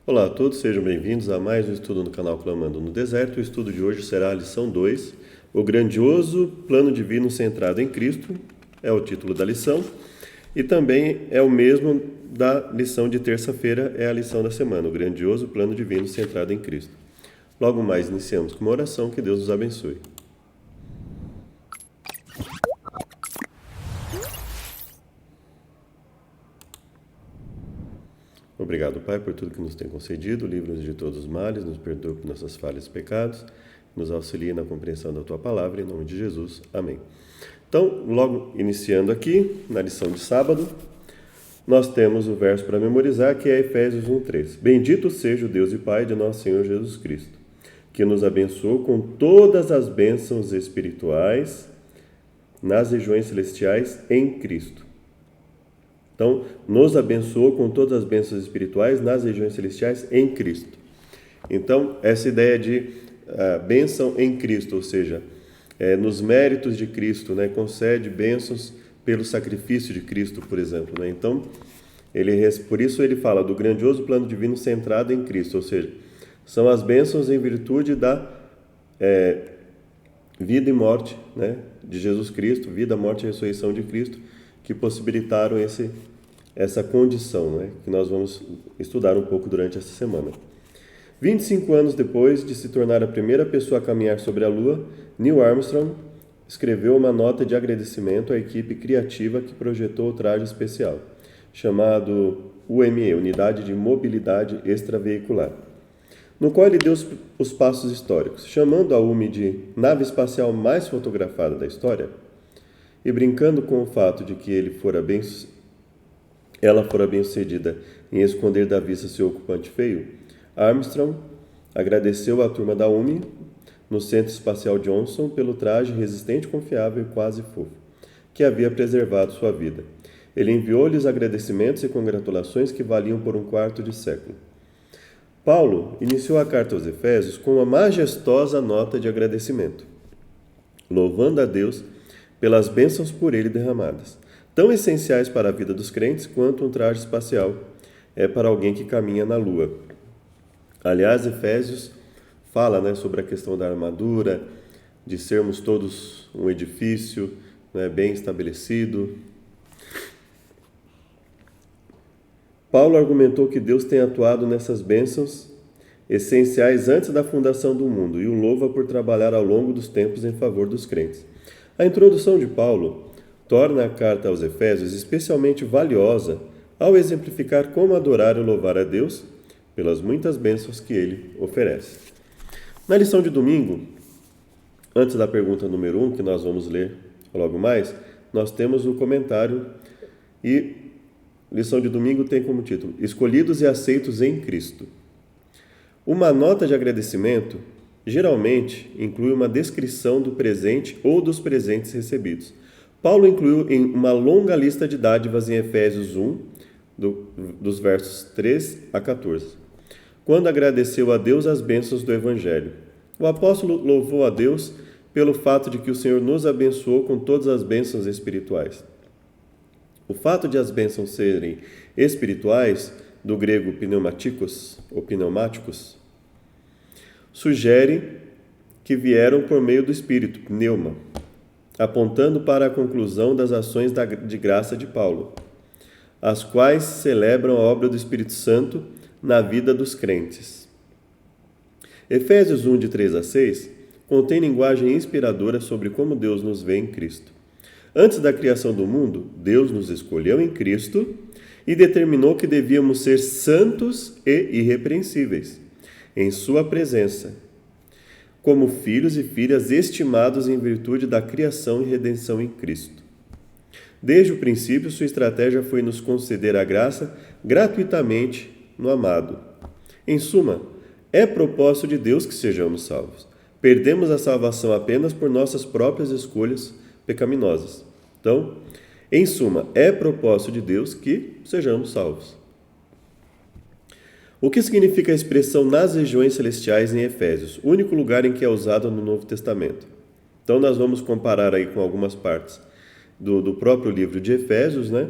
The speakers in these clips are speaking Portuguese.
Olá a todos, sejam bem-vindos a mais um estudo no canal Clamando no Deserto. O estudo de hoje será a lição 2, o grandioso plano divino centrado em Cristo, é o título da lição, e também é o mesmo da lição de terça-feira, é a lição da semana, o grandioso plano divino centrado em Cristo. Logo mais iniciamos com uma oração, que Deus nos abençoe. Obrigado, Pai, por tudo que nos tem concedido, livra-nos de todos os males, nos perdoa por nossas falhas e pecados, nos auxilia na compreensão da Tua Palavra, em nome de Jesus. Amém. Então, logo iniciando aqui, na lição de sábado, nós temos o verso para memorizar, que é Efésios 1:3. Bendito seja o Deus e Pai de nosso Senhor Jesus Cristo, que nos abençoou com todas as bênçãos espirituais nas regiões celestiais em Cristo. Então, nos abençoou com todas as bênçãos espirituais nas regiões celestiais em Cristo. Então, essa ideia de bênção em Cristo, ou seja, nos méritos de Cristo, né, concede bênçãos pelo sacrifício de Cristo, por exemplo. Né? Então, por isso ele fala do grandioso plano divino centrado em Cristo, ou seja, são as bênçãos em virtude da vida e morte, né, de Jesus Cristo, vida, morte e ressurreição de Cristo, que possibilitaram essa condição, né, que nós vamos estudar um pouco durante essa semana. 25 anos depois de se tornar a primeira pessoa a caminhar sobre a Lua, Neil Armstrong escreveu uma nota de agradecimento à equipe criativa que projetou o traje especial, chamado UME, Unidade de Mobilidade Extraveicular, no qual ele deu os passos históricos, chamando a UME de nave espacial mais fotografada da história, e brincando com o fato de que ela fora bem-sucedida em esconder da vista seu ocupante feio, Armstrong agradeceu à turma da UME, no Centro Espacial Johnson, pelo traje resistente, confiável e quase fofo, que havia preservado sua vida. Ele enviou-lhes agradecimentos e congratulações que valiam por um quarto de século. Paulo iniciou a carta aos Efésios com uma majestosa nota de agradecimento, louvando a Deus pelas bênçãos por ele derramadas, tão essenciais para a vida dos crentes quanto um traje espacial é para alguém que caminha na Lua. Aliás, Efésios fala, né, sobre a questão da armadura, de sermos todos um edifício, né, bem estabelecido. Paulo argumentou que Deus tem atuado nessas bênçãos essenciais antes da fundação do mundo e o louva por trabalhar ao longo dos tempos em favor dos crentes. A introdução de Paulo torna a carta aos Efésios especialmente valiosa ao exemplificar como adorar e louvar a Deus pelas muitas bênçãos que ele oferece. Na lição de domingo, antes da pergunta número 1, que nós vamos ler logo mais, nós temos o comentário e lição de domingo tem como título Escolhidos e aceitos em Cristo. Uma nota de agradecimento geralmente inclui uma descrição do presente ou dos presentes recebidos. Paulo incluiu em uma longa lista de dádivas em Efésios 1, dos versos 3 a 14, quando agradeceu a Deus as bênçãos do Evangelho. O apóstolo louvou a Deus pelo fato de que o Senhor nos abençoou com todas as bênçãos espirituais. O fato de as bênçãos serem espirituais, do grego pneumáticos, ou pneumáticos, sugere que vieram por meio do Espírito, pneuma, apontando para a conclusão das ações de graça de Paulo, as quais celebram a obra do Espírito Santo na vida dos crentes. Efésios 1, de 3 a 6, contém linguagem inspiradora sobre como Deus nos vê em Cristo. Antes da criação do mundo, Deus nos escolheu em Cristo e determinou que devíamos ser santos e irrepreensíveis em sua presença, como filhos e filhas estimados em virtude da criação e redenção em Cristo. Desde o princípio, sua estratégia foi nos conceder a graça gratuitamente no amado. Em suma, é propósito de Deus que sejamos salvos. Perdemos a salvação apenas por nossas próprias escolhas pecaminosas. Então, em suma, é propósito de Deus que sejamos salvos. O que significa a expressão nas regiões celestiais em Efésios, o único lugar em que é usado no Novo Testamento? Então, nós vamos comparar aí com algumas partes do próprio livro de Efésios, né?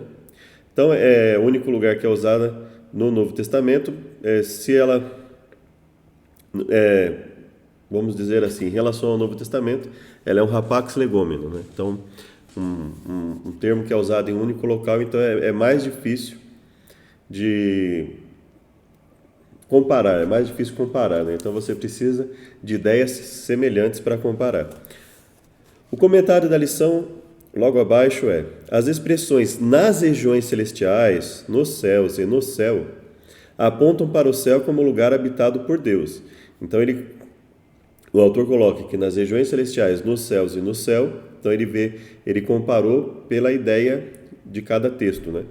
Então, é o único lugar que é usada no Novo Testamento, se ela, vamos dizer assim, em relação ao Novo Testamento, ela é um rapax legomeno, né? Então, um termo que é usado em um único local, então é mais difícil de comparar, né? Então você precisa de ideias semelhantes para comparar. O comentário da lição logo abaixo as expressões nas regiões celestiais, nos céus e no céu, apontam para o céu como lugar habitado por Deus. Então o autor coloca que nas regiões celestiais, nos céus e no céu, então ele comparou pela ideia de cada texto, né?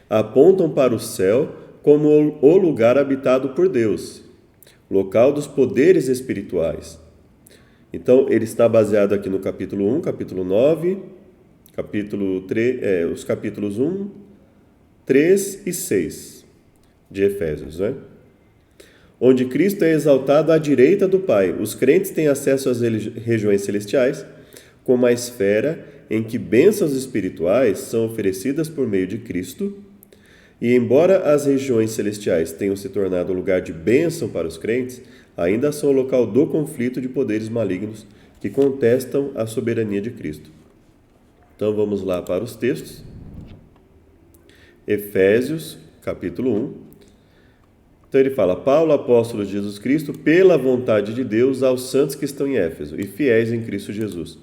Apontam para o céu como o lugar habitado por Deus, local dos poderes espirituais. Então, ele está baseado aqui no capítulo 1, capítulo 9, capítulo 3, os capítulos 1, 3 e 6 de Efésios, né? Onde Cristo é exaltado à direita do Pai. Os crentes têm acesso às regiões celestiais, como a esfera em que bênçãos espirituais são oferecidas por meio de Cristo. E embora as regiões celestiais tenham se tornado lugar de bênção para os crentes, ainda são o local do conflito de poderes malignos que contestam a soberania de Cristo. Então vamos lá para os textos. Efésios, capítulo 1. Então ele fala: Paulo, apóstolo de Jesus Cristo, pela vontade de Deus, aos santos que estão em Éfeso e fiéis em Cristo Jesus.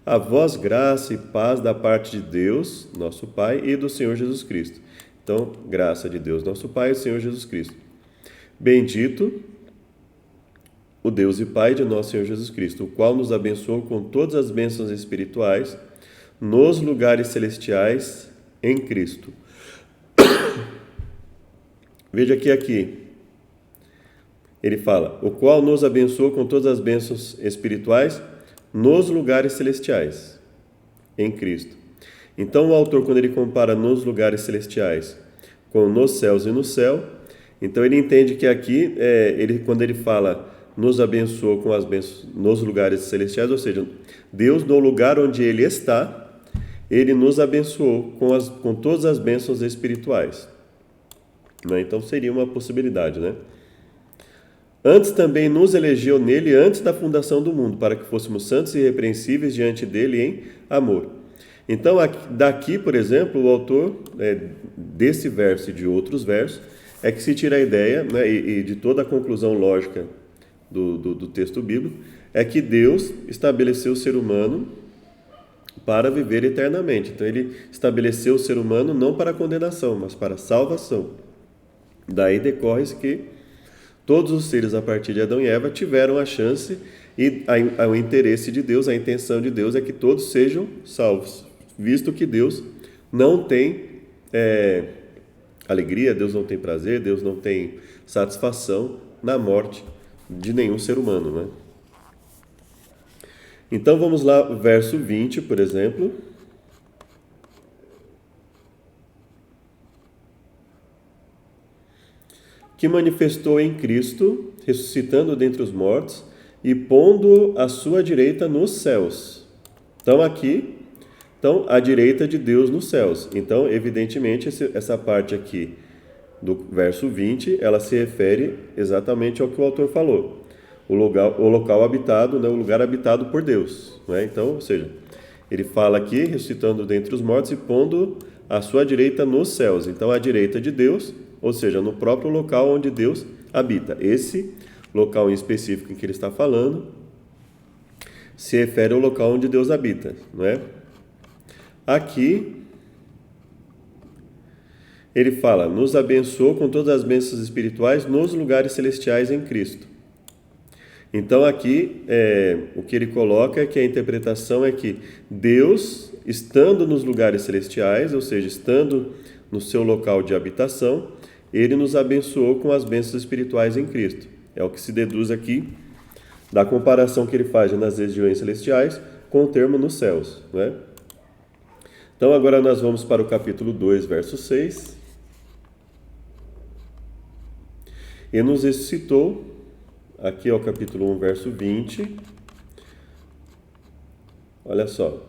A vós graça e paz da parte de Deus, nosso Pai, e do Senhor Jesus Cristo. Então, graça de Deus, nosso Pai, e do Senhor Jesus Cristo. Bendito o Deus e Pai de nosso Senhor Jesus Cristo, o qual nos abençoou com todas as bênçãos espirituais nos lugares celestiais em Cristo. Veja que aqui ele fala: o qual nos abençoou com todas as bênçãos espirituais nos lugares celestiais em Cristo. Então o autor, quando ele compara nos lugares celestiais com nos céus e no céu, então ele entende que aqui, quando ele fala nos abençoou com as bênçãos nos lugares celestiais, ou seja, Deus no lugar onde ele está, ele nos abençoou com todas as bênçãos espirituais. Né? Então seria uma possibilidade, né? Antes também nos elegeu nele antes da fundação do mundo, para que fôssemos santos e irrepreensíveis diante dele em amor. Então, daqui, por exemplo, o autor desse verso e de outros versos é que se tira a ideia, né, e de toda a conclusão lógica do texto bíblico, é que Deus estabeleceu o ser humano para viver eternamente. Então, ele estabeleceu o ser humano não para condenação, mas para salvação. Daí decorre que todos os seres a partir de Adão e Eva tiveram a chance e o interesse de Deus, a intenção de Deus é que todos sejam salvos, visto que Deus não tem alegria, Deus não tem prazer, Deus não tem satisfação na morte de nenhum ser humano, né? Então vamos lá, verso 20, por exemplo. Que manifestou em Cristo, ressuscitando dentre os mortos e pondo à sua direita nos céus. Então aqui, à direita de Deus nos céus. Então, evidentemente, essa parte aqui do verso 20, ela se refere exatamente ao que o autor falou. O local habitado, né, o lugar habitado por Deus. Né? Então, ou seja, ele fala aqui, ressuscitando dentre os mortos e pondo à sua direita nos céus. Então, à direita de Deus, ou seja, no próprio local onde Deus habita. Esse local em específico em que ele está falando se refere ao local onde Deus habita, não é? Aqui ele fala: nos abençoou com todas as bênçãos espirituais nos lugares celestiais em Cristo. Então aqui o que ele coloca é que a interpretação é que Deus, estando nos lugares celestiais, ou seja, estando no seu local de habitação, ele nos abençoou com as bênçãos espirituais em Cristo. É o que se deduz aqui da comparação que ele faz nas regiões celestiais com o termo nos céus. Né? Então agora nós vamos para o capítulo 2, verso 6. E nos ressuscitou, aqui é o capítulo 1, verso 20. Olha só.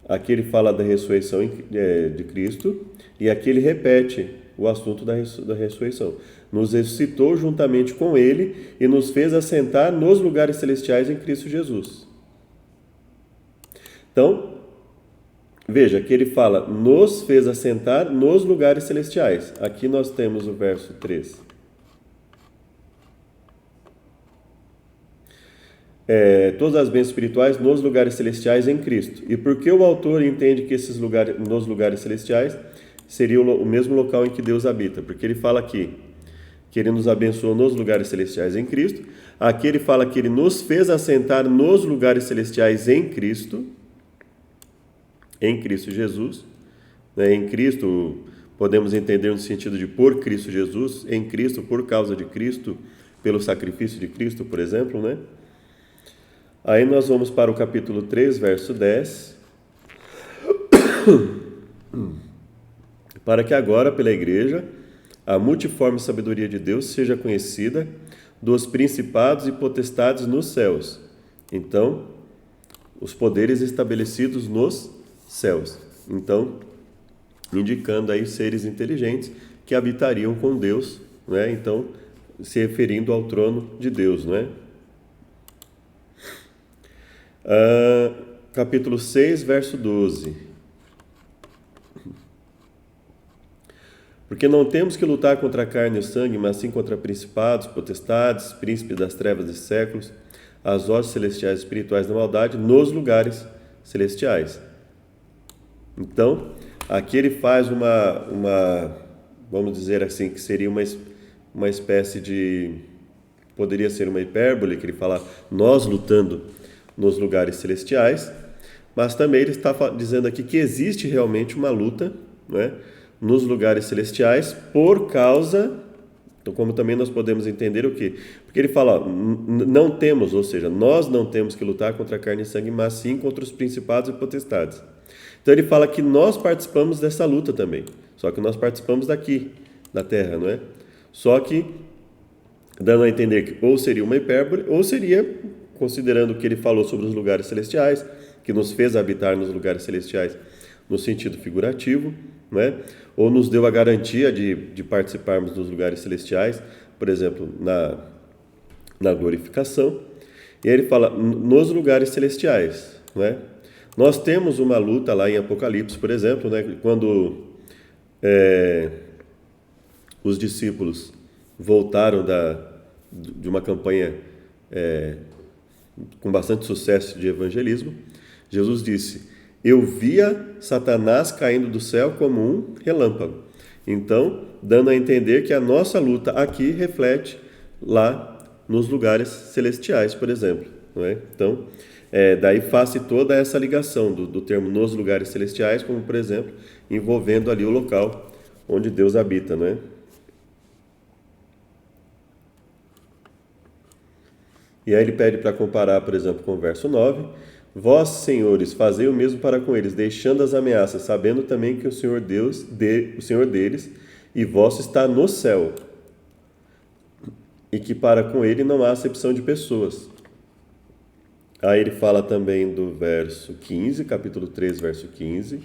Aqui ele fala da ressurreição de Cristo, e aqui ele repete o assunto da ressurreição. Nos ressuscitou juntamente com Ele e nos fez assentar nos lugares celestiais em Cristo Jesus. Então, veja que ele fala, nos fez assentar nos lugares celestiais. Aqui nós temos o verso 3. Todas as bênçãos espirituais nos lugares celestiais em Cristo. E por que o autor entende que esses lugares, nos lugares celestiais, seria o mesmo local em que Deus habita? Porque ele fala aqui que ele nos abençoou nos lugares celestiais em Cristo. Aqui ele fala que ele nos fez assentar nos lugares celestiais em Cristo Jesus. Em Cristo, podemos entender no sentido de por Cristo Jesus, em Cristo, por causa de Cristo, pelo sacrifício de Cristo, por exemplo, né? Aí nós vamos para o capítulo 3, verso 10. Para que agora, pela igreja, a multiforme sabedoria de Deus seja conhecida dos principados e potestades nos céus. Então, os poderes estabelecidos nos céus. Então, indicando aí seres inteligentes que habitariam com Deus, né? Então, se referindo ao trono de Deus, né? Capítulo 6, verso 12. Porque não temos que lutar contra a carne e o sangue, mas sim contra principados, potestades, príncipes das trevas de séculos, as hostes celestiais e espirituais da maldade nos lugares celestiais. Então, aqui ele faz vamos dizer assim, que seria uma espécie de, poderia ser uma hipérbole, que ele fala, nós lutando nos lugares celestiais, mas também ele está dizendo aqui que existe realmente uma luta, né, nos lugares celestiais por causa, então como também nós podemos entender o quê? Porque ele fala, não temos, ou seja, nós não temos que lutar contra carne e sangue, mas sim contra os principados e potestades. Então ele fala que nós participamos dessa luta também, só que nós participamos daqui, da terra, não é? Só que, dando a entender que ou seria uma hipérbole, ou seria, considerando que ele falou sobre os lugares celestiais, que nos fez habitar nos lugares celestiais no sentido figurativo, né? Ou nos deu a garantia de participarmos dos lugares celestiais, por exemplo, na glorificação. E aí ele fala, nos lugares celestiais, né? Nós temos uma luta lá em Apocalipse, por exemplo, né? Quando os discípulos voltaram de uma campanha com bastante sucesso de evangelismo, Jesus disse, eu via Satanás caindo do céu como um relâmpago. Então, dando a entender que a nossa luta aqui reflete lá nos lugares celestiais, por exemplo. Não é? Então, daí faz-se toda essa ligação do termo nos lugares celestiais, como, por exemplo, envolvendo ali o local onde Deus habita, não é? E aí ele pede para comparar, por exemplo, com o verso 9. Vós, senhores, fazei o mesmo para com eles, deixando as ameaças, sabendo também que o Senhor Deus, o Senhor deles, e vosso está no céu, e que para com ele não há acepção de pessoas. Aí ele fala também do verso 15, capítulo 3, verso 15.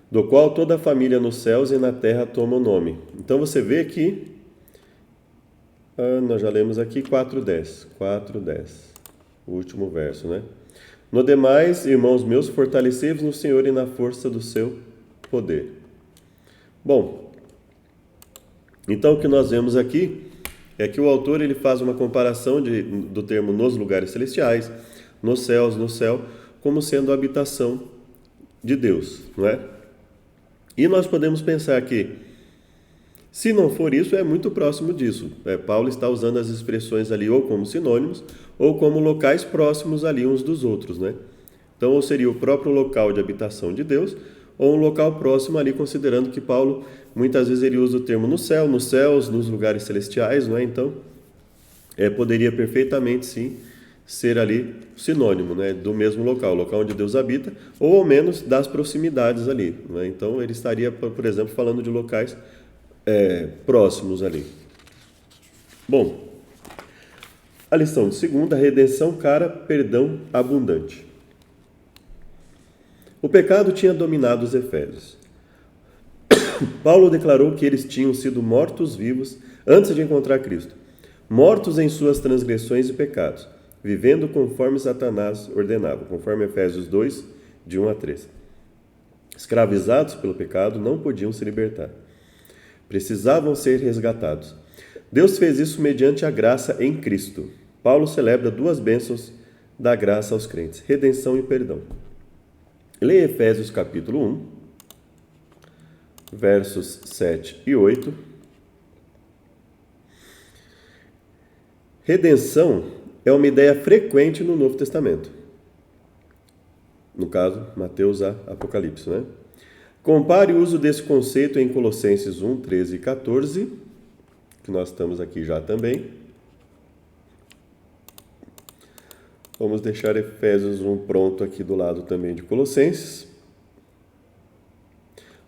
Do qual toda a família nos céus e na terra toma o nome. Então você vê que, nós já lemos aqui 4:10, o último verso, né? No demais, irmãos meus, fortalecei-vos no Senhor e na força do seu poder. Bom, então o que nós vemos aqui é que o autor ele faz uma comparação do termo nos lugares celestiais, nos céus, no céu, como sendo a habitação de Deus, não é? E nós podemos pensar que, se não for isso, é muito próximo disso. Paulo está usando as expressões ali ou como sinônimos, ou como locais próximos ali uns dos outros, né? Então, ou seria o próprio local de habitação de Deus, ou um local próximo ali, considerando que Paulo, muitas vezes ele usa o termo no céu, nos céus, nos lugares celestiais, não é? Então, poderia perfeitamente, sim, ser ali sinônimo, né, do mesmo local onde Deus habita, ou ao menos das proximidades ali, né? Então ele estaria, por exemplo, falando de locais próximos ali. Bom, a lição de segunda, redenção cara, perdão abundante. O pecado tinha dominado os efésios. Paulo declarou que eles tinham sido mortos-vivos antes de encontrar Cristo, mortos em suas transgressões e pecados, vivendo conforme Satanás ordenava, conforme Efésios 2, de 1 a 3. Escravizados pelo pecado, não podiam se libertar. Precisavam ser resgatados. Deus fez isso mediante a graça em Cristo. Paulo celebra duas bênçãos da graça aos crentes: redenção e perdão. Leia Efésios capítulo 1, versos 7 e 8. Redenção é uma ideia frequente no Novo Testamento. No caso, Mateus a Apocalipse, né? Compare o uso desse conceito em Colossenses 1, 13 e 14, que nós estamos aqui já também. Vamos deixar Efésios 1 pronto aqui do lado também de Colossenses.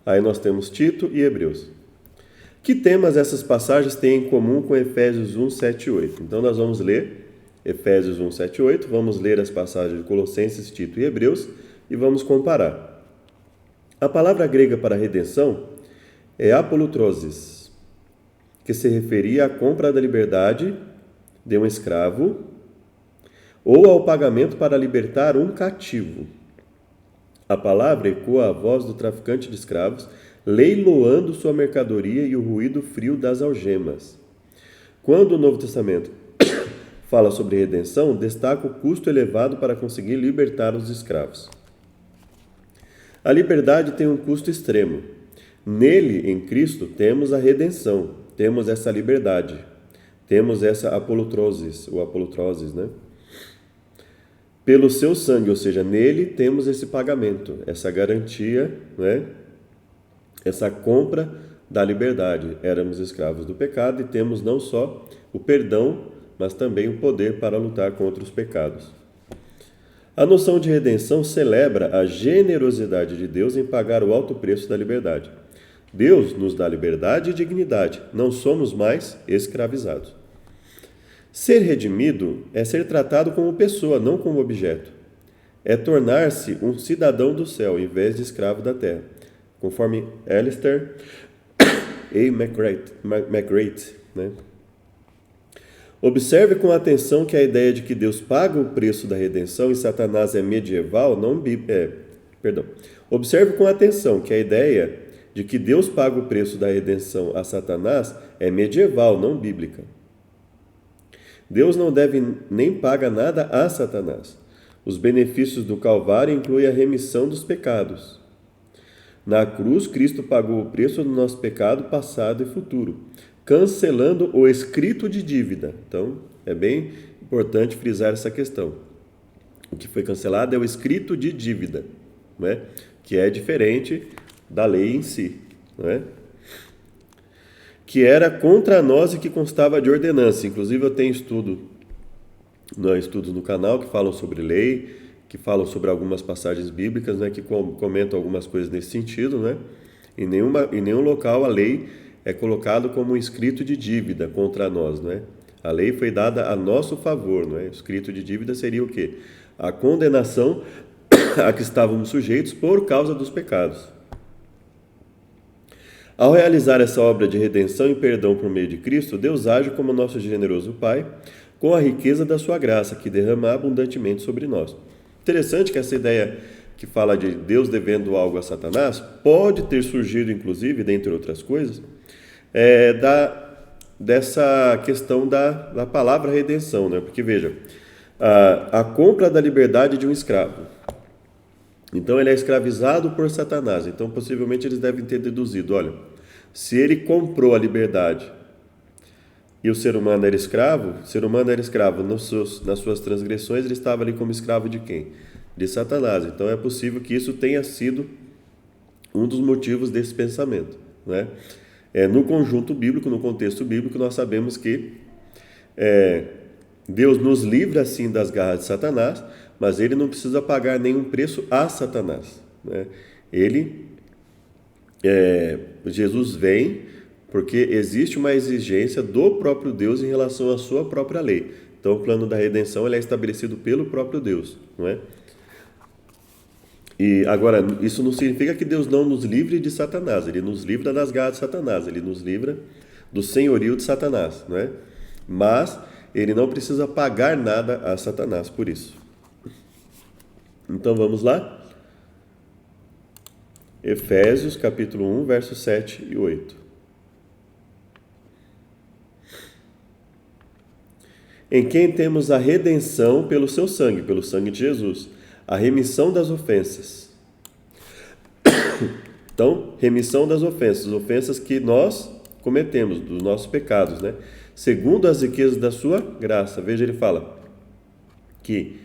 Aí nós temos Tito e Hebreus. Que temas essas passagens têm em comum com Efésios 1, 7 e 8? Então nós vamos ler Efésios 1, 7 e 8, vamos ler as passagens de Colossenses, Tito e Hebreus e vamos comparar. A palavra grega para redenção é apolutrosis, que se referia à compra da liberdade de um escravo ou ao pagamento para libertar um cativo. A palavra ecoa a voz do traficante de escravos, leiloando sua mercadoria e o ruído frio das algemas. Quando o Novo Testamento fala sobre redenção, destaca o custo elevado para conseguir libertar os escravos. A liberdade tem um custo extremo. Nele, em Cristo, temos a redenção, temos essa liberdade, temos essa apolutrosis, né? Pelo seu sangue, ou seja, nele temos esse pagamento, essa garantia, né? Essa compra da liberdade. Éramos escravos do pecado e temos não só o perdão, mas também o poder para lutar contra os pecados. A noção de redenção celebra a generosidade de Deus em pagar o alto preço da liberdade. Deus nos dá liberdade e dignidade, não somos mais escravizados. Ser redimido é ser tratado como pessoa, não como objeto. É tornar-se um cidadão do céu, em vez de escravo da terra, conforme Alistair A. McGrath, né? Observe com atenção que a ideia de que Deus paga o preço da redenção e Satanás é medieval, não Observe com atenção que a ideia de que Deus paga o preço da redenção a Satanás é medieval, não bíblica. Deus não deve nem paga nada a Satanás. Os benefícios do Calvário incluem a remissão dos pecados. Na cruz, Cristo pagou o preço do nosso pecado passado e futuro, cancelando o escrito de dívida. Então, é bem importante frisar essa questão. O que foi cancelado é o escrito de dívida, né? Que é diferente da lei em si, né? Que era contra nós e que constava de ordenança. Inclusive, eu tenho estudos no canal que falam sobre lei, que falam sobre algumas passagens bíblicas, né? Que comentam algumas coisas nesse sentido, né? Em nenhum local a lei é colocado como um escrito de dívida contra nós, não é? A lei foi dada a nosso favor, não é? O escrito de dívida seria o quê? A condenação a que estávamos sujeitos por causa dos pecados. Ao realizar essa obra de redenção e perdão por meio de Cristo, Deus age como nosso generoso Pai, com a riqueza da sua graça, que derrama abundantemente sobre nós. Interessante que essa ideia que fala de Deus devendo algo a Satanás pode ter surgido, inclusive, dentre outras coisas, dessa questão da palavra redenção, né? Porque veja, a compra da liberdade de um escravo. Então ele é escravizado por Satanás. Então possivelmente eles devem ter deduzido, olha, se ele comprou a liberdade e o ser humano era escravo, nas suas transgressões, ele estava ali como escravo de quem? De Satanás. Então é possível que isso tenha sido um dos motivos desse pensamento, né? No conjunto bíblico, no contexto bíblico, nós sabemos que Deus nos livra assim das garras de Satanás, mas ele não precisa pagar nenhum preço a Satanás, né? Jesus vem porque existe uma exigência do próprio Deus em relação à sua própria lei. Então o plano da redenção ele é estabelecido pelo próprio Deus, não é? E agora, isso não significa que Deus não nos livre de Satanás. Ele nos livra das garras de Satanás. Ele nos livra do senhorio de Satanás, não é? Mas ele não precisa pagar nada a Satanás por isso. Então vamos lá? Efésios capítulo 1, versos 7 e 8. Em quem temos a redenção pelo seu sangue, pelo sangue de Jesus, a remissão das ofensas. Então, remissão das ofensas que nós cometemos, dos nossos pecados, né? Segundo as riquezas da sua graça. Veja, ele fala que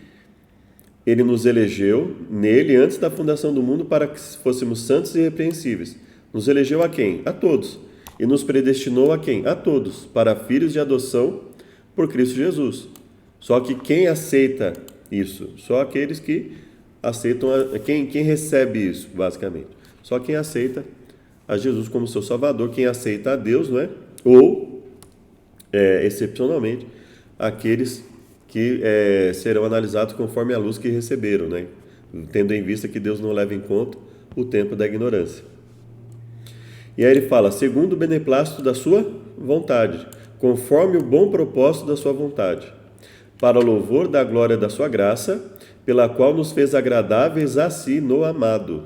ele nos elegeu nele antes da fundação do mundo para que fôssemos santos e irrepreensíveis. Nos elegeu a quem? A todos. E nos predestinou a quem? A todos, para filhos de adoção por Cristo Jesus. Só que quem aceita isso? Só aqueles que aceitam, quem recebe isso, basicamente. Só quem aceita a Jesus como seu Salvador, quem aceita a Deus, não é? Ou, excepcionalmente, aqueles que serão analisados conforme a luz que receberam, né? Tendo em vista que Deus não leva em conta o tempo da ignorância. E aí ele fala, segundo o beneplácito da sua vontade, conforme o bom propósito da sua vontade, para o louvor da glória da sua graça, pela qual nos fez agradáveis a si no amado,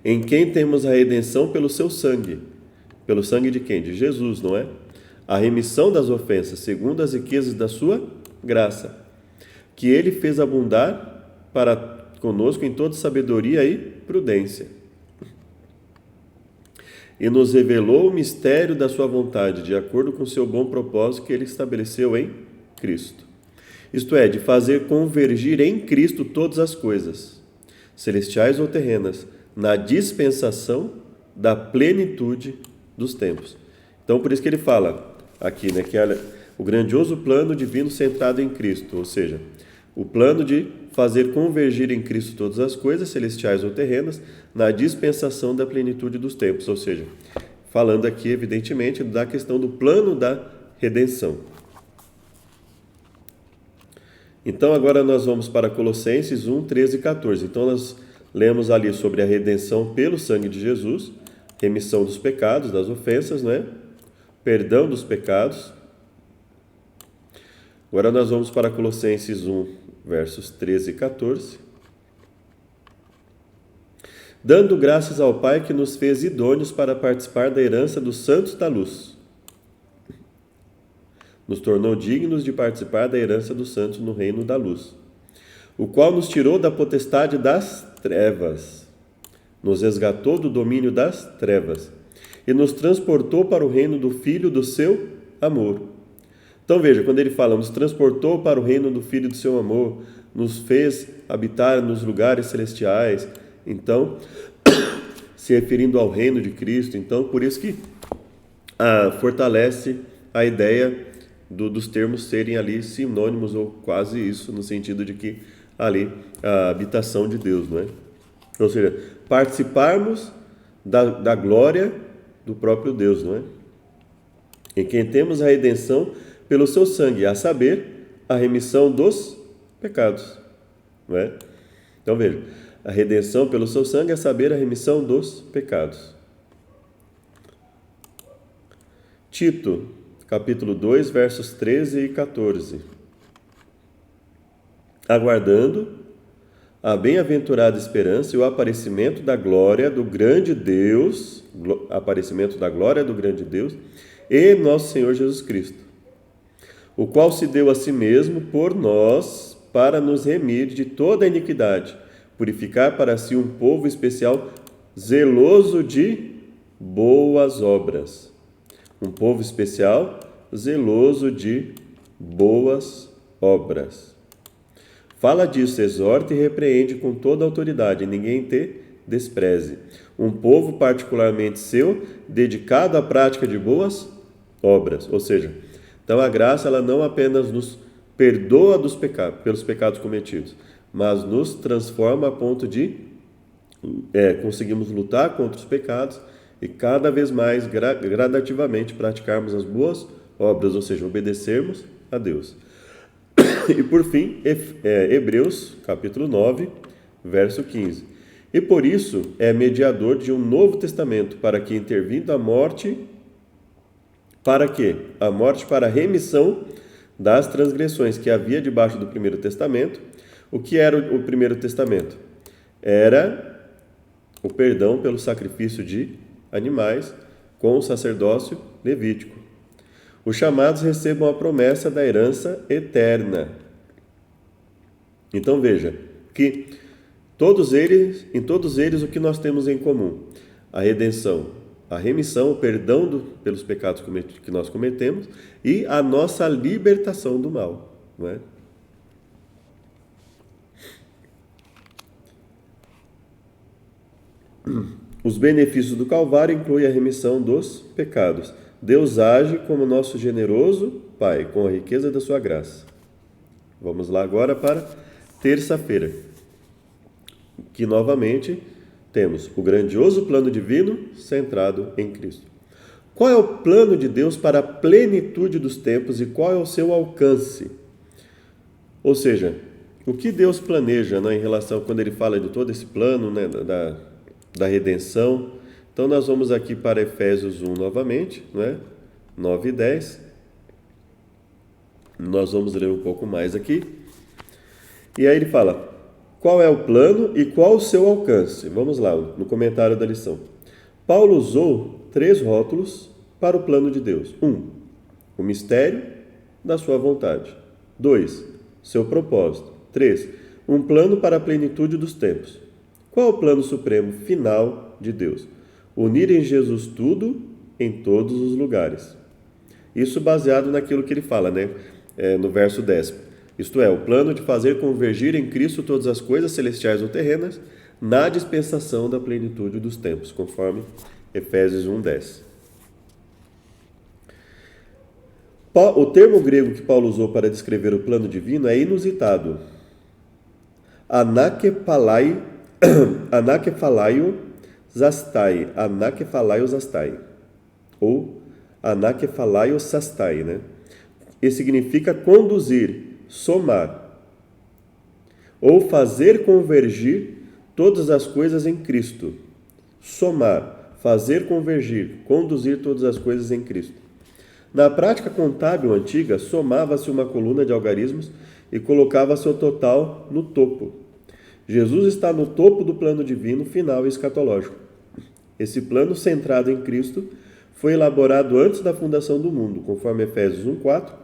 em quem temos a redenção pelo seu sangue. Pelo sangue de quem? De Jesus, não é? A remissão das ofensas, segundo as riquezas da sua graça, que ele fez abundar para conosco em toda sabedoria e prudência. E nos revelou o mistério da sua vontade, de acordo com o seu bom propósito que ele estabeleceu em Cristo. Isto é, de fazer convergir em Cristo todas as coisas, celestiais ou terrenas, na dispensação da plenitude dos tempos. Então, por isso que ele fala aqui, né, que o grandioso plano divino centrado em Cristo, ou seja, o plano de fazer convergir em Cristo todas as coisas, celestiais ou terrenas, na dispensação da plenitude dos tempos, ou seja, falando aqui, evidentemente, da questão do plano da redenção. Então, agora nós vamos para Colossenses 1, 13 e 14. Então, nós lemos ali sobre a redenção pelo sangue de Jesus, remissão dos pecados, das ofensas, né? Perdão dos pecados. Agora nós vamos para Colossenses 1, versos 13 e 14. Dando graças ao Pai que nos fez idôneos para participar da herança dos santos da luz. Nos tornou dignos de participar da herança dos santos no reino da luz, o qual nos tirou da potestade das trevas, nos resgatou do domínio das trevas e nos transportou para o reino do Filho do seu amor. Então veja, quando ele fala, nos transportou para o reino do Filho do seu amor, nos fez habitar nos lugares celestiais, então, se referindo ao reino de Cristo, então, por isso que fortalece a ideia dos termos serem ali sinônimos, ou quase isso, no sentido de que ali a habitação de Deus, não é? Ou seja, participarmos da glória do próprio Deus, não é? Em quem temos a redenção pelo seu sangue, a saber, a remissão dos pecados, não é? Então veja, a redenção pelo seu sangue, a saber, a remissão dos pecados. Tito, capítulo 2, versos 13 e 14. Aguardando a bem-aventurada esperança e o aparecimento da glória do grande Deus, e nosso Senhor Jesus Cristo, o qual se deu a si mesmo por nós para nos remir de toda a iniquidade, purificar para si um povo especial zeloso de boas obras. Um povo especial zeloso de boas obras. Fala disso, exorta e repreende com toda a autoridade, e ninguém te despreze. Um povo particularmente seu, dedicado à prática de boas obras. Ou seja, então a graça ela não apenas nos perdoa pelos pecados cometidos, mas nos transforma a ponto de conseguimos lutar contra os pecados e cada vez mais gradativamente praticarmos as boas obras, ou seja, obedecermos a Deus. E por fim, Hebreus, capítulo 9, Verso 15. E por isso é mediador de um novo testamento, para que, intervindo a morte, para quê? A morte para a remissão das transgressões que havia debaixo do primeiro testamento. O que era o primeiro testamento? Era o perdão pelo sacrifício de animais com o sacerdócio levítico. Os chamados recebam a promessa da herança eterna. Então veja que em todos eles o que nós temos em comum? A redenção, a remissão, o perdão pelos pecados que nós cometemos e a nossa libertação do mal, não é? Os benefícios do Calvário incluem a remissão dos pecados. Deus age como nosso generoso Pai, com a riqueza da sua graça. Vamos lá agora para terça-feira, que novamente temos o grandioso plano divino centrado em Cristo. Qual é o plano de Deus para a plenitude dos tempos e qual é o seu alcance? Ou seja, o que Deus planeja, né, em relação, quando ele fala de todo esse plano, né, da redenção. Então nós vamos aqui para Efésios 1 novamente, né, 9 e 10. Nós vamos ler um pouco mais aqui. E aí ele fala, qual é o plano e qual o seu alcance? Vamos lá, no comentário da lição. Paulo usou 3 rótulos para o plano de Deus. 1. O mistério da sua vontade. 2. Seu propósito. 3. Um plano para a plenitude dos tempos. Qual é o plano supremo final de Deus? Unir em Jesus tudo em todos os lugares. Isso baseado naquilo que ele fala, né? No verso 10. Isto é, o plano de fazer convergir em Cristo todas as coisas celestiais ou terrenas na dispensação da plenitude dos tempos, conforme Efésios 1:10. O termo grego que Paulo usou para descrever o plano divino é inusitado. Anakepalaio zastai, ou anakefalaio sastai, né? E significa conduzir, somar, ou fazer convergir todas as coisas em Cristo. Somar, fazer convergir, conduzir todas as coisas em Cristo. Na prática contábil antiga, somava-se uma coluna de algarismos e colocava-se o total no topo. Jesus está no topo do plano divino final e escatológico. Esse plano centrado em Cristo foi elaborado antes da fundação do mundo, conforme Efésios 1:4,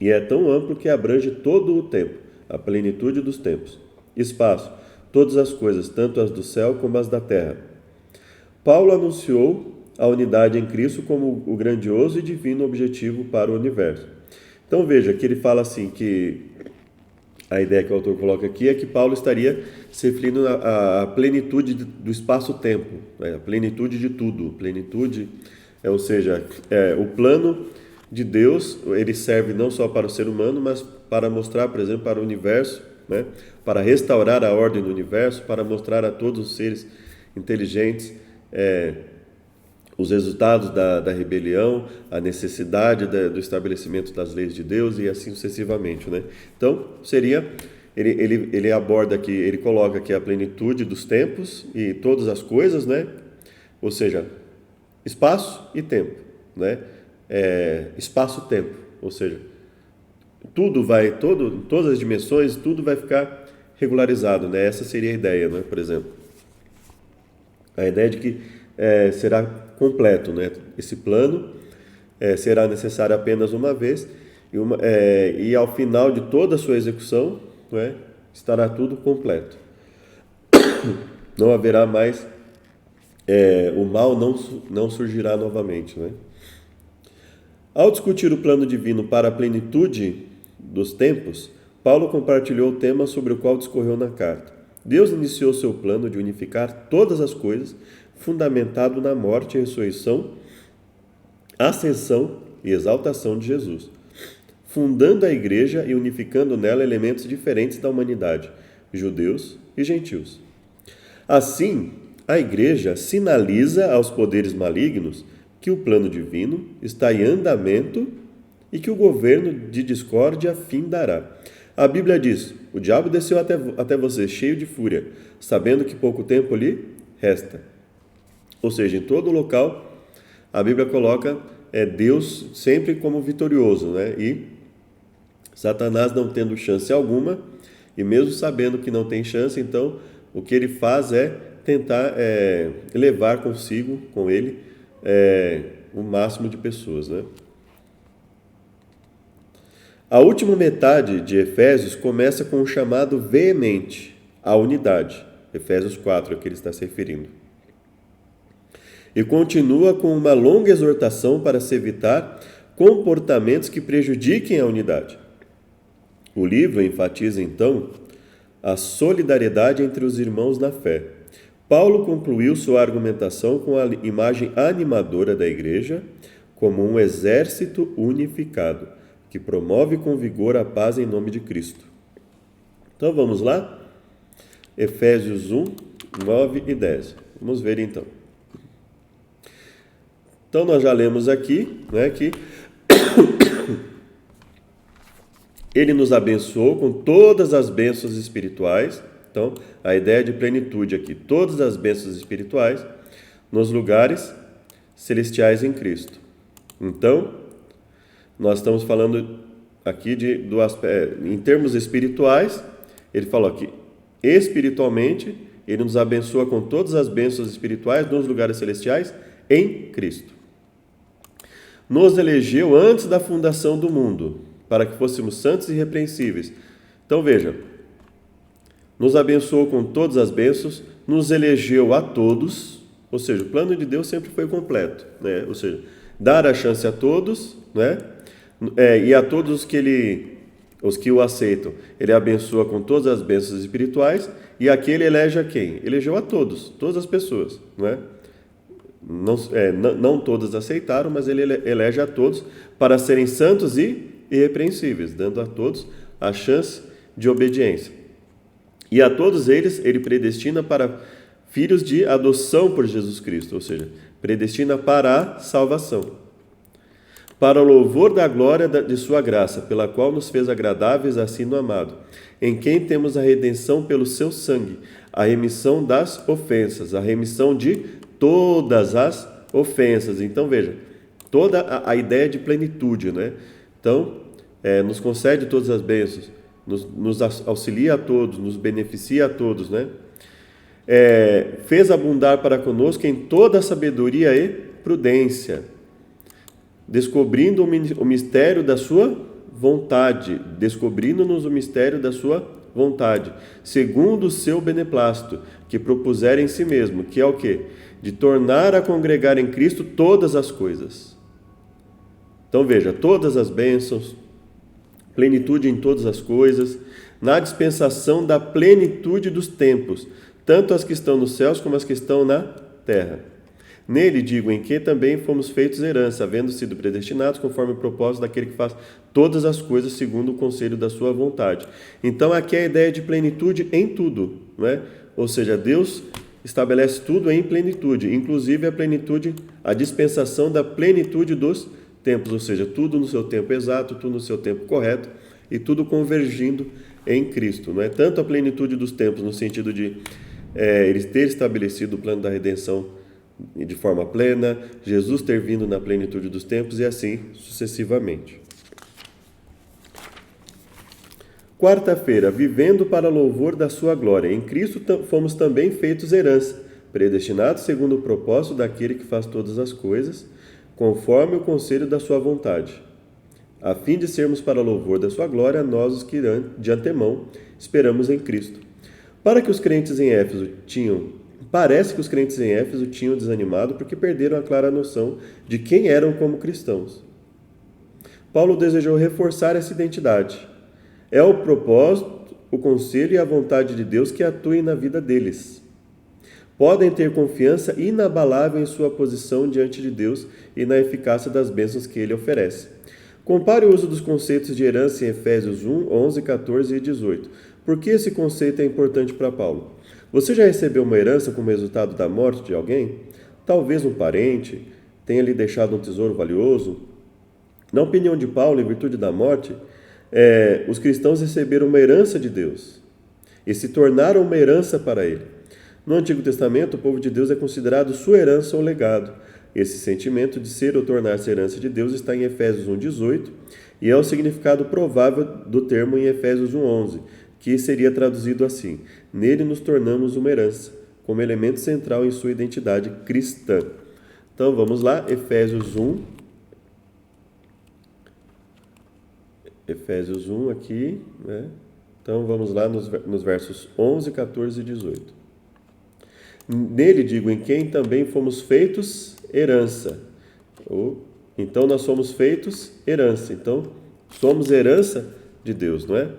e é tão amplo que abrange todo o tempo, a plenitude dos tempos, espaço, todas as coisas, tanto as do céu como as da terra. Paulo anunciou a unidade em Cristo como o grandioso e divino objetivo para o universo. Então veja que ele fala assim que a ideia que o autor coloca aqui é que Paulo estaria se referindo à plenitude do espaço-tempo, né? A plenitude de tudo, plenitude, ou seja, o plano de Deus, ele serve não só para o ser humano, mas para mostrar, por exemplo, para o universo, né? Para restaurar a ordem do universo, para mostrar a todos os seres inteligentes os resultados da rebelião, a necessidade do estabelecimento das leis de Deus e assim sucessivamente, né? Então, ele aborda aqui, ele coloca aqui a plenitude dos tempos e todas as coisas, né? Ou seja, espaço e tempo, né? Espaço-tempo, ou seja, todas as dimensões, tudo vai ficar regularizado, né? Essa seria a ideia, né? Por exemplo, a ideia de que será completo, né? Esse plano será necessário apenas uma vez e ao final de toda a sua execução, né, estará tudo completo. Não haverá mais, o mal não surgirá novamente, né? Ao discutir o plano divino para a plenitude dos tempos, Paulo compartilhou o tema sobre o qual discorreu na carta. Deus iniciou seu plano de unificar todas as coisas, fundamentado na morte e ressurreição, ascensão e exaltação de Jesus, fundando a igreja e unificando nela elementos diferentes da humanidade, judeus e gentios. Assim, a igreja sinaliza aos poderes malignos que o plano divino está em andamento e que o governo de discórdia findará. A Bíblia diz: o diabo desceu até você cheio de fúria, sabendo que pouco tempo lhe resta. Ou seja, em todo local, a Bíblia coloca Deus sempre como vitorioso, né? E Satanás não tendo chance alguma, e mesmo sabendo que não tem chance, então o que ele faz é tentar levar consigo, com ele, o máximo de pessoas, né? A última metade de Efésios começa com um chamado veemente à unidade. Efésios 4 é o que ele está se referindo. E continua com uma longa exortação para se evitar comportamentos que prejudiquem a unidade. O livro enfatiza, então, a solidariedade entre os irmãos na fé. Paulo concluiu sua argumentação com a imagem animadora da igreja como um exército unificado, que promove com vigor a paz em nome de Cristo. Então vamos lá? Efésios 1, 9 e 10. Vamos ver então. Então nós já lemos aqui, né, que ele nos abençoou com todas as bênçãos espirituais. Então, a ideia de plenitude aqui, todas as bênçãos espirituais nos lugares celestiais em Cristo. Então, nós estamos falando aqui do aspecto, em termos espirituais, ele falou aqui, espiritualmente, ele nos abençoa com todas as bênçãos espirituais nos lugares celestiais em Cristo. Nos elegeu antes da fundação do mundo, para que fôssemos santos e irrepreensíveis. Então veja, nos abençoou com todas as bênçãos, nos elegeu a todos, ou seja, o plano de Deus sempre foi completo, né? Ou seja, dar a chance a todos, né? E a todos os que o aceitam, ele abençoa com todas as bênçãos espirituais, e aqui ele elege a quem? Elegeu a todos, todas as pessoas, né? Não todas aceitaram, mas ele elege a todos para serem santos e irrepreensíveis, dando a todos a chance de obediência. E a todos eles, ele predestina para filhos de adoção por Jesus Cristo, ou seja, predestina para a salvação. Para o louvor da glória de sua graça, pela qual nos fez agradáveis assim no amado, em quem temos a redenção pelo seu sangue, a remissão das ofensas, a remissão de todas as ofensas. Então, veja, toda a ideia de plenitude, né? Então, nos concede todas as bênçãos, nos auxilia a todos, nos beneficia a todos, né? Fez abundar para conosco em toda a sabedoria e prudência, descobrindo o mistério da sua vontade, descobrindo-nos o mistério da sua vontade, segundo o seu beneplácito, que propuser em si mesmo, que é o quê? De tornar a congregar em Cristo todas as coisas. Então veja, todas as bênçãos, plenitude em todas as coisas, na dispensação da plenitude dos tempos, tanto as que estão nos céus como as que estão na terra. Nele, digo, em que também fomos feitos herança, havendo sido predestinados conforme o propósito daquele que faz todas as coisas segundo o conselho da sua vontade. Então, aqui é a ideia de plenitude em tudo, não é? Ou seja, Deus estabelece tudo em plenitude, inclusive a plenitude, a dispensação da plenitude dos tempos, ou seja, tudo no seu tempo exato, tudo no seu tempo correto e tudo convergindo em Cristo, não é? Tanto a plenitude dos tempos no sentido de ele ter estabelecido o plano da redenção de forma plena, Jesus ter vindo na plenitude dos tempos e assim sucessivamente. Quarta-feira, vivendo para louvor da sua glória. Em Cristo fomos também feitos herança, predestinados segundo o propósito daquele que faz todas as coisas, conforme o conselho da sua vontade, a fim de sermos para louvor da sua glória, nós os que de antemão esperamos em Cristo. Parece que os crentes em Éfeso tinham desanimado porque perderam a clara noção de quem eram como cristãos. Paulo desejou reforçar essa identidade. É o propósito, o conselho e a vontade de Deus que atuem na vida deles. Podem ter confiança inabalável em sua posição diante de Deus e na eficácia das bênçãos que Ele oferece. Compare o uso dos conceitos de herança em Efésios 1, 11, 14 e 18. Por que esse conceito é importante para Paulo? Você já recebeu uma herança como resultado da morte de alguém? Talvez um parente tenha lhe deixado um tesouro valioso? Na opinião de Paulo, em virtude da morte, os cristãos receberam uma herança de Deus e se tornaram uma herança para Ele. No Antigo Testamento, o povo de Deus é considerado sua herança ou legado. Esse sentimento de ser ou tornar-se herança de Deus está em Efésios 1,18 e é o significado provável do termo em Efésios 1,11, que seria traduzido assim: nele nos tornamos uma herança, como elemento central em sua identidade cristã. Então vamos lá, Efésios 1. Efésios 1 aqui, né? Então vamos lá nos versos 11, 14 e 18. Nele, digo, em quem também fomos feitos herança. Então nós somos feitos herança. Então somos herança de Deus, não é?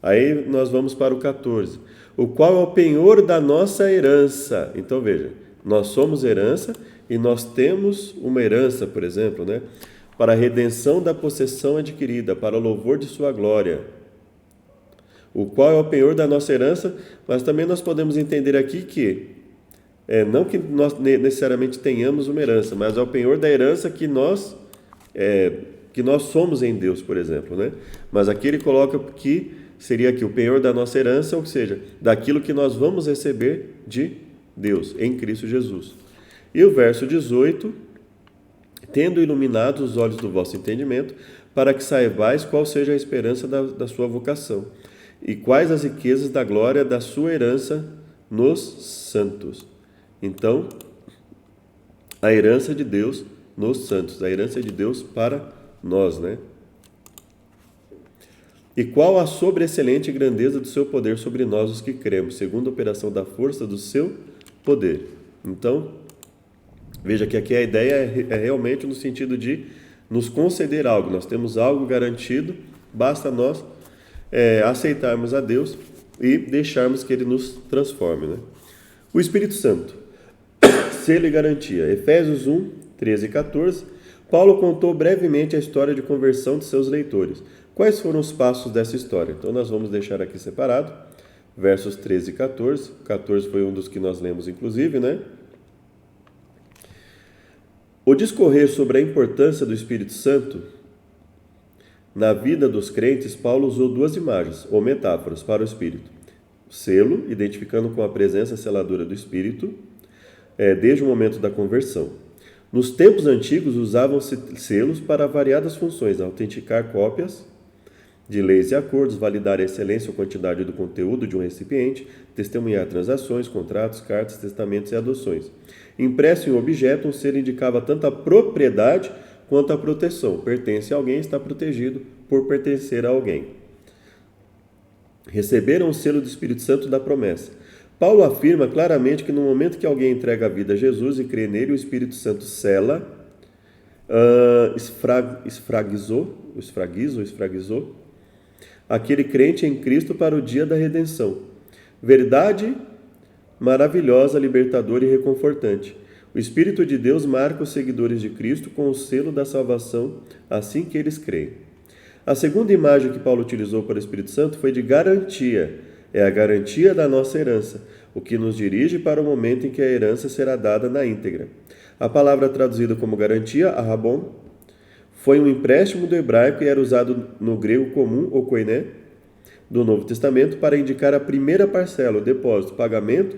Aí nós vamos para o 14. O qual é o penhor da nossa herança. Então veja, nós somos herança e nós temos uma herança, por exemplo, né? Para a redenção da possessão adquirida, para o louvor de sua glória. O qual é o penhor da nossa herança, mas também nós podemos entender aqui que, não que nós necessariamente tenhamos uma herança, mas é o penhor da herança que nós somos em Deus, por exemplo, né? Mas aqui ele coloca que seria aqui o penhor da nossa herança, ou seja, daquilo que nós vamos receber de Deus, em Cristo Jesus. E o verso 18, tendo iluminado os olhos do vosso entendimento, para que saibais qual seja a esperança da sua vocação, e quais as riquezas da glória da sua herança nos santos. Então, a herança de Deus nos santos, a herança de Deus para nós, né? E qual a sobreexcelente grandeza do seu poder sobre nós, os que cremos, segundo a operação da força do seu poder. Então, veja que aqui a ideia é realmente no sentido de nos conceder algo. Nós temos algo garantido, basta nós aceitarmos a Deus e deixarmos que Ele nos transforme, né? O Espírito Santo, selo e garantia. Efésios 1, 13 e 14. Paulo contou brevemente a história de conversão de seus leitores. Quais foram os passos dessa história? Então nós vamos deixar aqui separado, versos 13 e 14. 14 foi um dos que nós lemos, inclusive, né? O discorrer sobre a importância do Espírito Santo na vida dos crentes, Paulo usou duas imagens, ou metáforas, para o Espírito. O selo, identificando com a presença seladora do Espírito, desde o momento da conversão. Nos tempos antigos, usavam-se selos para variadas funções, autenticar cópias de leis e acordos, validar a excelência ou quantidade do conteúdo de um recipiente, testemunhar transações, contratos, cartas, testamentos e adoções. Impresso em um objeto, um selo indicava tanto a propriedade quanto a proteção. Pertence a alguém, está protegido por pertencer a alguém. Receberam o selo do Espírito Santo da promessa. Paulo afirma claramente que no momento que alguém entrega a vida a Jesus e crê nele, o Espírito Santo sela, esfragizou aquele crente em Cristo para o dia da redenção. Verdade maravilhosa, libertadora e reconfortante. O Espírito de Deus marca os seguidores de Cristo com o selo da salvação assim que eles creem. A segunda imagem que Paulo utilizou para o Espírito Santo foi de garantia. É a garantia da nossa herança, o que nos dirige para o momento em que a herança será dada na íntegra. A palavra traduzida como garantia, arrabon, foi um empréstimo do hebraico e era usado no grego comum, ou koiné, do Novo Testamento para indicar a primeira parcela, o depósito, pagamento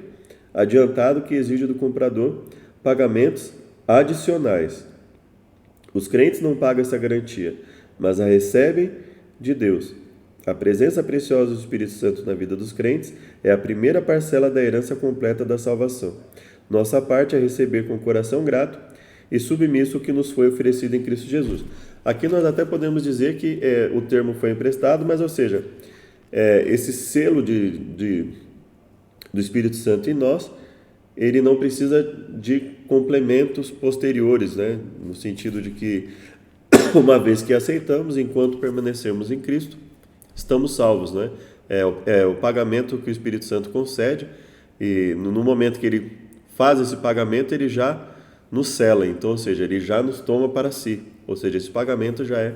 adiantado que exige do comprador pagamentos adicionais. Os crentes não pagam essa garantia, mas a recebem de Deus. A presença preciosa do Espírito Santo na vida dos crentes é a primeira parcela da herança completa da salvação. Nossa parte é receber com coração grato e submisso o que nos foi oferecido em Cristo Jesus. Aqui nós até podemos dizer que o termo foi emprestado, mas, ou seja, esse selo do Espírito Santo em nós, ele não precisa de complementos posteriores, né? No sentido de que, uma vez que aceitamos, enquanto permanecermos em Cristo, estamos salvos, né? É o pagamento que o Espírito Santo concede, e no momento que ele faz esse pagamento, ele já nos sela, então, ou seja, ele já nos toma para si, ou seja, esse pagamento já é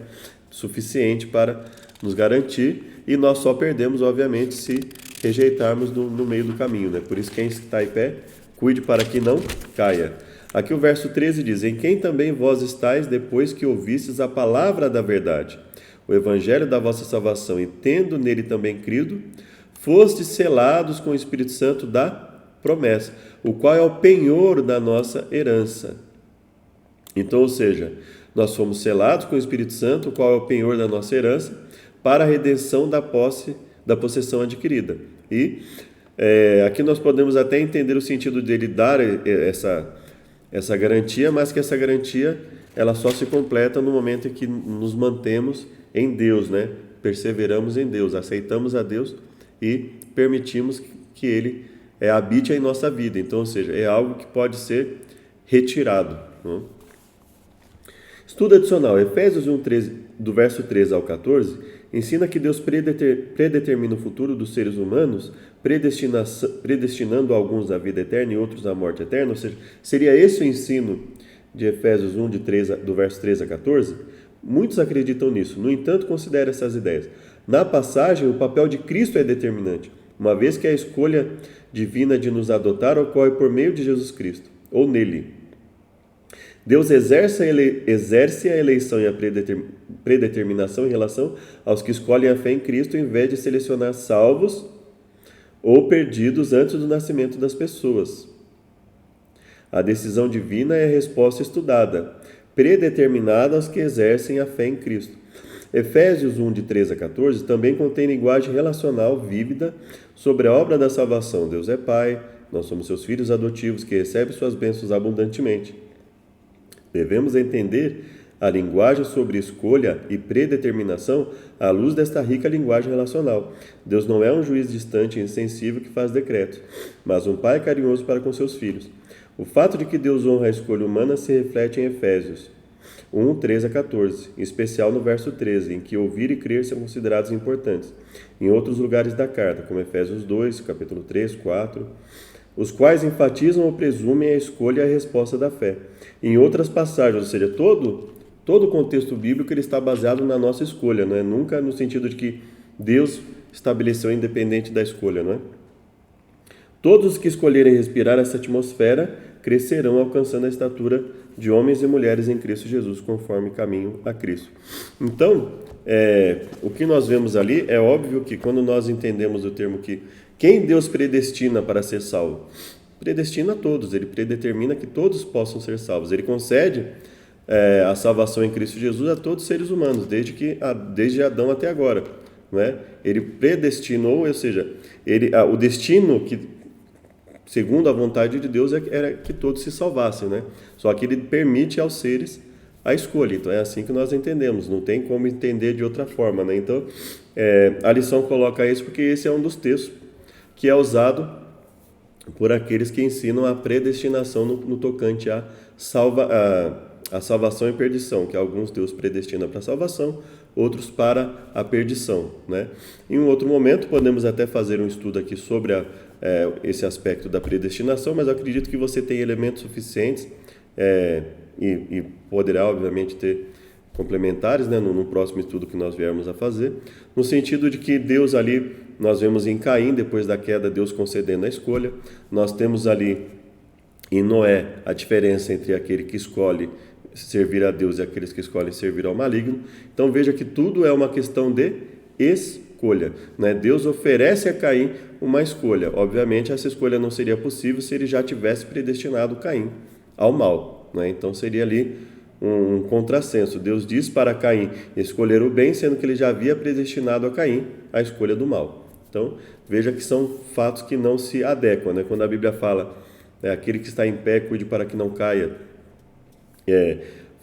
suficiente para nos garantir, e nós só perdemos, obviamente, se rejeitarmos no meio do caminho, né? Por isso, quem está em pé, cuide para que não caia. Aqui o verso 13 diz: em quem também vós estáis depois que ouvistes a palavra da verdade, o evangelho da vossa salvação e tendo nele também crido, fostes selados com o Espírito Santo da promessa, o qual é o penhor da nossa herança. Então, ou seja, nós fomos selados com o Espírito Santo, o qual é o penhor da nossa herança, para a redenção da possessão adquirida. E aqui nós podemos até entender o sentido dele dar essa garantia, mas que essa garantia ela só se completa no momento em que nos mantemos em Deus, né? Perseveramos em Deus, aceitamos a Deus e permitimos que Ele habite em nossa vida. Então, ou seja, é algo que pode ser retirado. Né? Estudo adicional, Efésios 1:13, do verso 13 ao 14, ensina que Deus predetermina o futuro dos seres humanos, predestinando alguns à vida eterna e outros à morte eterna. Ou seja, seria esse o ensino de Efésios 1, do verso 13 a 14? Muitos acreditam nisso. No entanto, considere essas ideias. Na passagem, o papel de Cristo é determinante, uma vez que a escolha divina de nos adotar ocorre por meio de Jesus Cristo, ou nele. Deus exerce a eleição e a predeterminação em relação aos que escolhem a fé em Cristo, em vez de selecionar salvos ou perdidos antes do nascimento das pessoas. A decisão divina é a resposta estudada, predeterminada aos que exercem a fé em Cristo. Efésios 1, de 13 a 14, também contém linguagem relacional vívida sobre a obra da salvação. Deus é Pai, nós somos seus filhos adotivos que recebem suas bênçãos abundantemente. Devemos entender a linguagem sobre escolha e predeterminação à luz desta rica linguagem relacional. Deus não é um juiz distante e insensível que faz decretos, mas um pai carinhoso para com seus filhos. O fato de que Deus honra a escolha humana se reflete em Efésios 1, 13 a 14, em especial no verso 13, em que ouvir e crer são considerados importantes. Em outros lugares da carta, como Efésios 2, capítulo 3, 4, os quais enfatizam ou presumem a escolha e a resposta da fé. Em outras passagens, ou seja, todo o contexto bíblico ele está baseado na nossa escolha, não é? Nunca no sentido de que Deus estabeleceu independente da escolha, não é? Todos os que escolherem respirar essa atmosfera crescerão alcançando a estatura de homens e mulheres em Cristo Jesus, conforme caminho a Cristo. Então, o que nós vemos ali é óbvio que quando nós entendemos o termo que quem Deus predestina para ser salvo? Predestina a todos, Ele predetermina que todos possam ser salvos. Ele concede a salvação em Cristo Jesus a todos os seres humanos, desde Adão até agora. Não é? Ele predestinou, ou seja, o destino que, segundo a vontade de Deus, era que todos se salvassem. Né? Só que Ele permite aos seres a escolha. Então é assim que nós entendemos, não tem como entender de outra forma. Né? Então a lição coloca isso porque esse é um dos textos que é usado por aqueles que ensinam a predestinação no tocante à salvação e perdição, que alguns Deus predestina para a salvação, outros para a perdição. Né? Em um outro momento podemos até fazer um estudo aqui sobre esse aspecto da predestinação, mas eu acredito que você tem elementos suficientes e poderá obviamente ter complementares, né, no próximo estudo que nós viermos a fazer, no sentido de que Deus ali, nós vemos em Caim, depois da queda, Deus concedendo a escolha. Nós temos ali em Noé a diferença entre aquele que escolhe servir a Deus e aqueles que escolhem servir ao maligno. Então veja que tudo é uma questão de escolha. Né? Deus oferece a Caim uma escolha. Obviamente essa escolha não seria possível se ele já tivesse predestinado Caim ao mal. Né? Então seria ali um contrassenso. Deus diz para Caim escolher o bem, sendo que ele já havia predestinado a Caim a escolha do mal. Então, veja que são fatos que não se adequam. Né? Quando a Bíblia fala, aquele que está em pé, cuide para que não caia.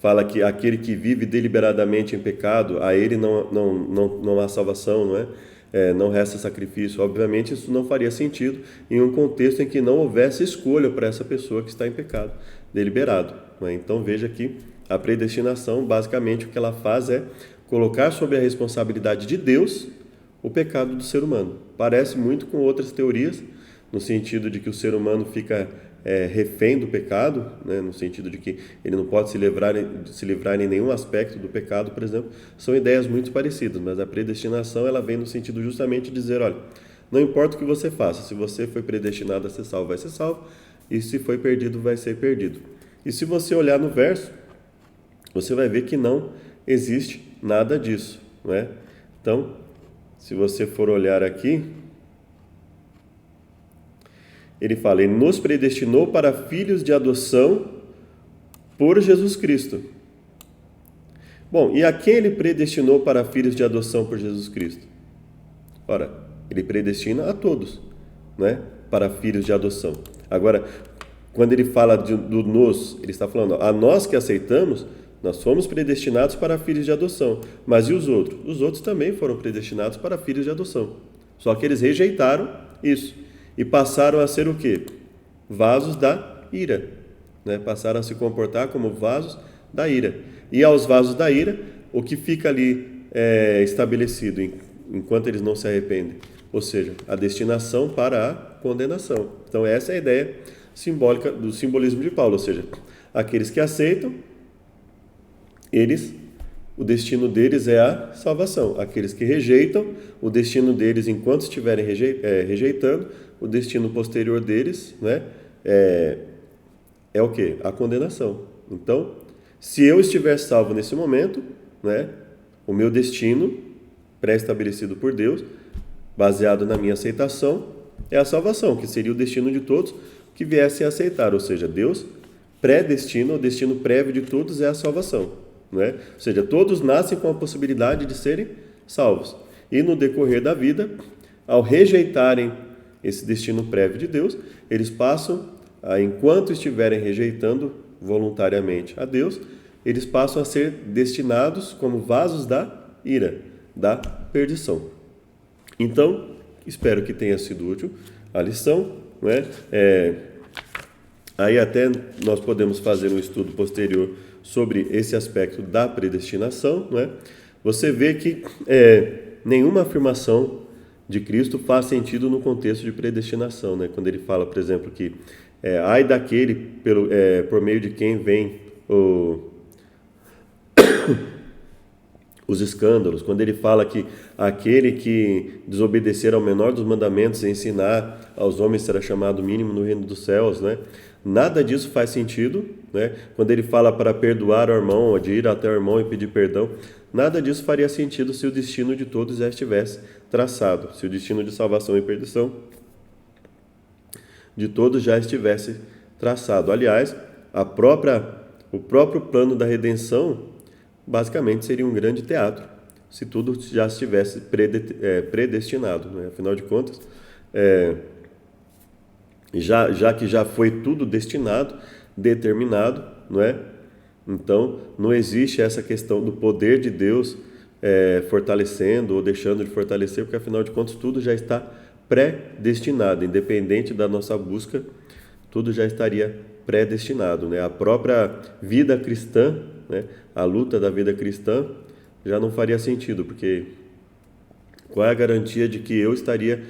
Fala que aquele que vive deliberadamente em pecado, a ele não há salvação, não é? Não resta sacrifício. Obviamente, isso não faria sentido em um contexto em que não houvesse escolha para essa pessoa que está em pecado deliberado. Não é? Então, veja que a predestinação, basicamente, o que ela faz é colocar sobre a responsabilidade de Deus o pecado do ser humano. Parece muito com outras teorias, no sentido de que o ser humano fica refém do pecado, né? No sentido de que ele não pode se livrar em nenhum aspecto do pecado, por exemplo. São ideias muito parecidas, mas a predestinação ela vem no sentido justamente de dizer, olha, não importa o que você faça, se você foi predestinado a ser salvo, vai ser salvo, e se foi perdido, vai ser perdido. E se você olhar no verso, você vai ver que não existe nada disso. não é? Então, se você for olhar aqui, ele fala, ele nos predestinou para filhos de adoção por Jesus Cristo. Bom, e a quem ele predestinou para filhos de adoção por Jesus Cristo? Ora, ele predestina a todos, né, para filhos de adoção. Agora, quando ele fala do nos, ele está falando, a nós que aceitamos, nós fomos predestinados para filhos de adoção. Mas e os outros? Os outros também foram predestinados para filhos de adoção. Só que eles rejeitaram isso e passaram a ser o quê? Vasos da ira, né? Passaram a se comportar como vasos da ira. E aos vasos da ira, o que fica ali estabelecido enquanto eles não se arrependem? Ou seja, a destinação para a condenação. Então essa é a ideia simbólica do simbolismo de Paulo, ou seja, aqueles que aceitam, o destino deles é a salvação. Aqueles que rejeitam, o destino deles, enquanto estiverem rejeitando, o destino posterior deles, né, é o quê? A condenação. Então, se eu estiver salvo nesse momento, né, o meu destino pré-estabelecido por Deus, baseado na minha aceitação, é a salvação, que seria o destino de todos que viessem a aceitar. Ou seja, Deus predestina, o destino prévio de todos é a salvação, né? Ou seja, todos nascem com a possibilidade de serem salvos. E no decorrer da vida, ao rejeitarem esse destino prévio de Deus, eles passam, enquanto estiverem rejeitando voluntariamente a Deus, eles passam a ser destinados como vasos da ira, da perdição. Então, espero que tenha sido útil a lição, né? Aí até nós podemos fazer um estudo posterior sobre esse aspecto da predestinação, né? Você vê que nenhuma afirmação de Cristo faz sentido no contexto de predestinação, né? Quando ele fala, por exemplo, que ai daquele por meio de quem vem os escândalos, quando ele fala que aquele que desobedecer ao menor dos mandamentos e ensinar aos homens será chamado mínimo no reino dos céus, né? Nada disso faz sentido, né? Quando ele fala para perdoar o irmão, ou de ir até o irmão e pedir perdão, nada disso faria sentido se o destino de todos já estivesse traçado, se o destino de salvação e perdição de todos já estivesse traçado. Aliás, o próprio plano da redenção basicamente seria um grande teatro, se tudo já estivesse predestinado, né? Afinal de contas, já que já foi tudo destinado, determinado, não é? Então, não existe essa questão do poder de Deus fortalecendo ou deixando de fortalecer, porque afinal de contas tudo já está predestinado, independente da nossa busca, tudo já estaria predestinado, né? A própria vida cristã, né? A luta da vida cristã já não faria sentido, porque qual é a garantia de que eu estaria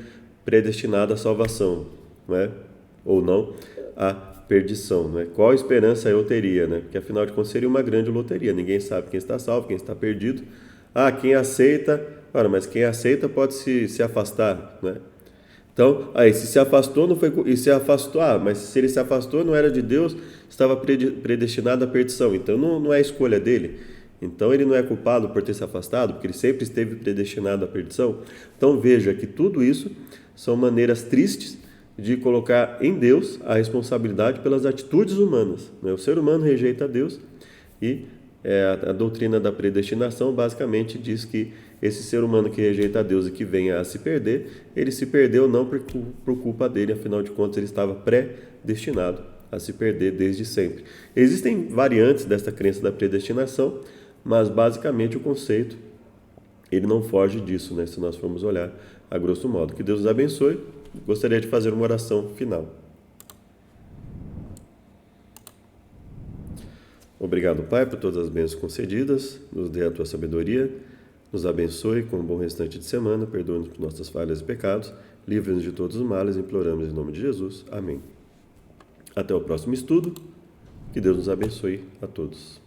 predestinado à salvação, né? Ou não à perdição, né? Qual esperança eu teria, né? Porque afinal de contas seria uma grande loteria, ninguém sabe quem está salvo, quem está perdido. Quem aceita, mas quem aceita pode se afastar, né? Então, se afastou, não foi, e se afastou, mas se ele se afastou, não era de Deus, estava predestinado à perdição. Então, não é a escolha dele. Então, ele não é culpado por ter se afastado, porque ele sempre esteve predestinado à perdição. Então, veja que tudo isso são maneiras tristes de colocar em Deus a responsabilidade pelas atitudes humanas, né? O ser humano rejeita a Deus e a doutrina da predestinação basicamente diz que esse ser humano que rejeita a Deus e que venha a se perder, ele se perdeu não por culpa dele, afinal de contas ele estava predestinado a se perder desde sempre. Existem variantes dessa crença da predestinação, mas basicamente o conceito ele não foge disso, né? Se nós formos olhar a grosso modo. Que Deus nos abençoe. Gostaria de fazer uma oração final. Obrigado, Pai, por todas as bênçãos concedidas, nos dê a tua sabedoria, nos abençoe com um bom restante de semana, perdoe-nos por nossas falhas e pecados, livre-nos de todos os males, imploramos em nome de Jesus. Amém. Até o próximo estudo, que Deus nos abençoe a todos.